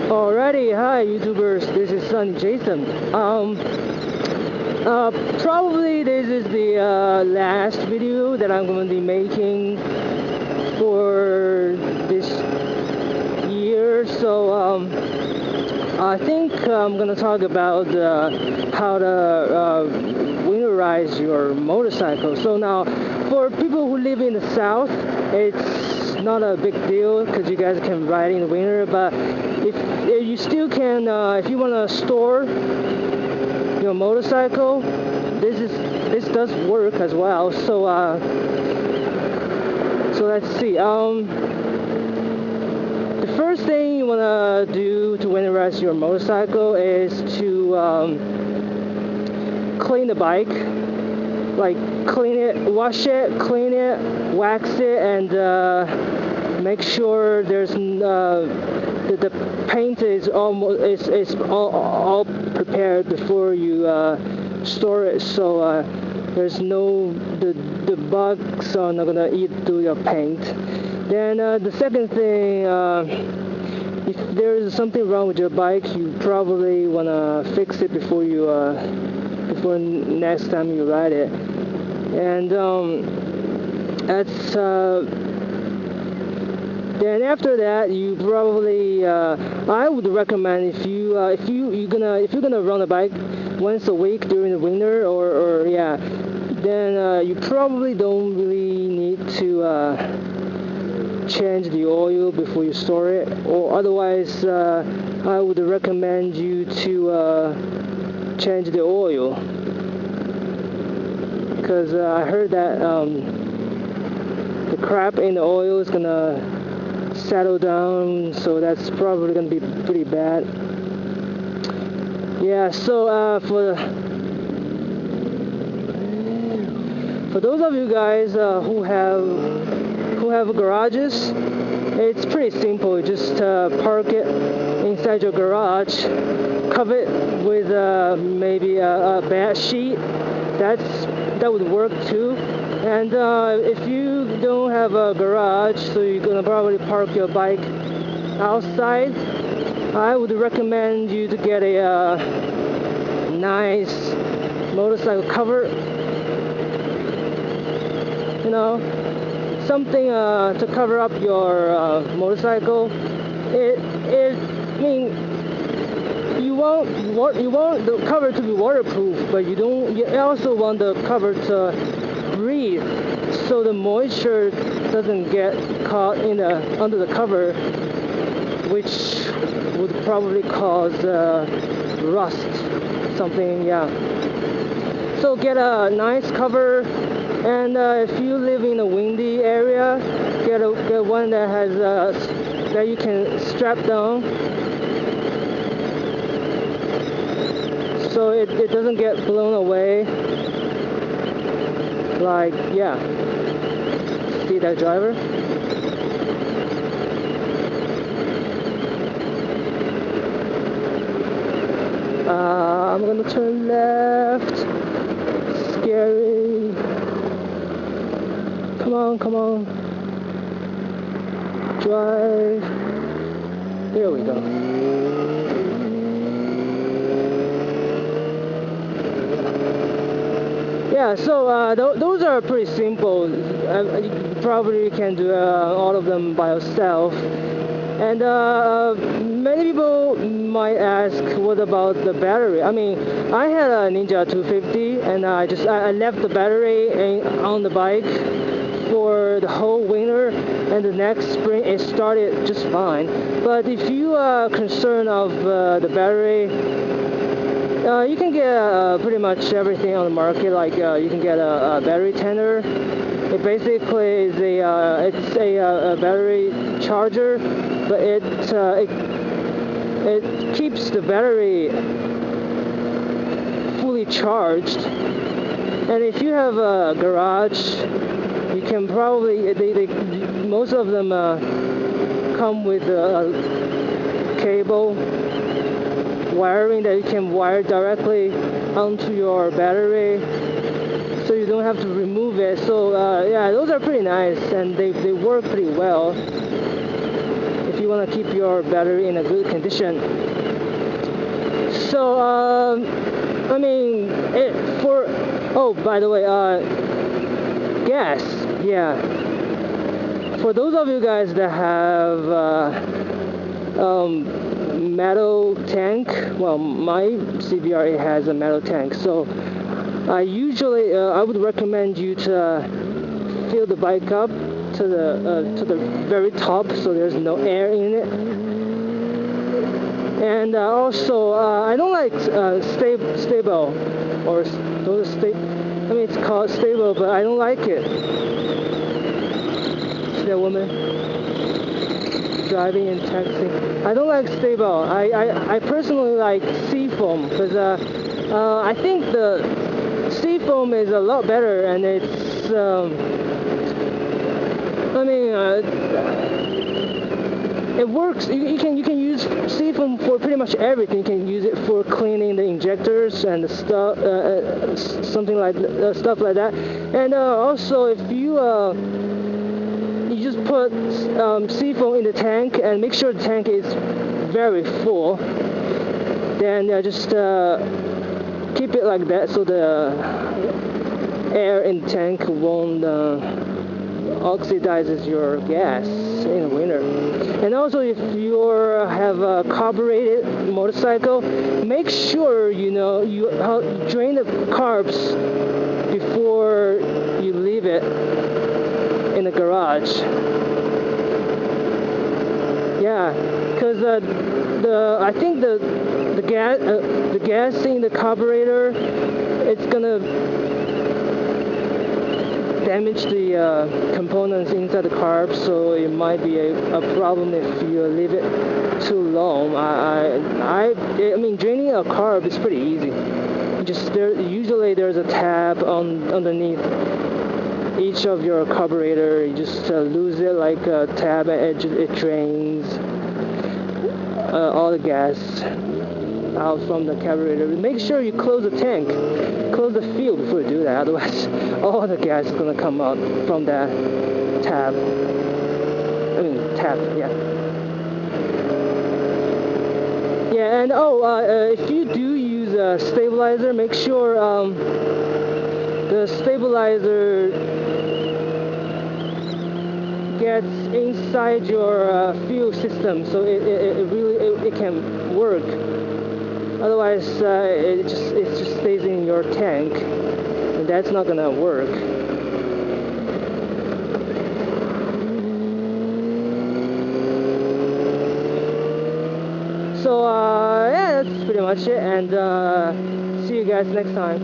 Alrighty, hi YouTubers, this is Sunny Jason. Probably this is the last video that I'm going to be making for this year. So I think I'm going to talk about how to winterize your motorcycle. So now, for people who live in the south, it's not a big deal because you guys can ride in the winter, but if you still can, if you want to store your motorcycle, this does work as well. So let's see. The first thing you want to do to winterize your motorcycle is to clean the bike. Like clean it, wash it, clean it, wax it, and make sure there's the paint is almost is all prepared before you store it. So there's no the bugs are not gonna eat through your paint. Then the second thing, if there is something wrong with your bike, you probably wanna fix it before you before next time you ride it. And that's then after that, you probably I would recommend if you're gonna run a bike once a week during the winter, or then you probably don't really need to change the oil before you store it, or otherwise I would recommend you to change the oil, because I heard that the crap in the oil is gonna settle down, so that's probably gonna be pretty bad. Yeah, so for those of you guys who have garages, it's pretty simple. You just park it inside your garage, cover it with maybe a bed sheet. That would work too. And if you don't have a garage, so you're gonna probably park your bike outside, I would recommend you to get a nice motorcycle cover. You know, something to cover up your motorcycle. I mean, you want the cover to be waterproof, but you also want the cover to breathe, so the moisture doesn't get caught under the cover, which would probably cause rust, something. Yeah. So get a nice cover, and if you live in a windy area, get one that has that you can strap down, so it doesn't get blown away. Like, yeah, see that driver? I'm gonna turn left. Scary. Come on. Drive. There we go. Yeah, so those are pretty simple. You probably can do all of them by yourself. And many people might ask, what about the battery? I mean, I had a Ninja 250, and I left the battery on the bike for the whole winter, and the next spring it started just fine. But if you are concerned of the battery, you can get pretty much everything on the market. Like you can get a battery tender. It basically is it's a battery charger, but it keeps the battery fully charged. And if you have a garage, you can probably most of them come with a cable wiring that you can wire directly onto your battery, so you don't have to remove it. So yeah, those are pretty nice, and they work pretty well. If you want to keep your battery in a good condition. So I mean, oh, by the way, gas, yeah. For those of you guys that have metal tank, well, my CBR has a metal tank, so I would recommend you to fill the bike up to the very top, so there's no air in it. And also, I don't like stable, or those I mean, it's called stable, but I don't like it. See that woman driving and texting. I don't like stable. I personally like Seafoam, because I think the Seafoam is a lot better, and it's I mean, it works. You can use Seafoam for pretty much everything. You can use it for cleaning the injectors and the stuff, something like stuff like that. And also, if you just put Seafoam in the tank and make sure the tank is very full, then just keep it like that, so the air in the tank won't oxidizes your gas in the winter. And also, if you have a carbureted motorcycle, make sure you drain the carbs before you leave it in the garage. Yeah, because I think the gas in the carburetor, it's gonna damage the components inside the carb, so it might be a problem if you leave it too long. I mean, draining a carb is pretty easy. Usually there's a tab underneath each of your carburetor. You just lose it like a tab, and it drains all the gas out from the carburetor. Make sure you close the tank, close the fuel before you do that, otherwise all the gas is going to come out from that tab. Yeah. Yeah, and if you do use a stabilizer, make sure the stabilizer gets inside your fuel system, so it can work. Otherwise, it just stays in your tank, and that's not gonna work. So yeah, that's pretty much it, and see you guys next time.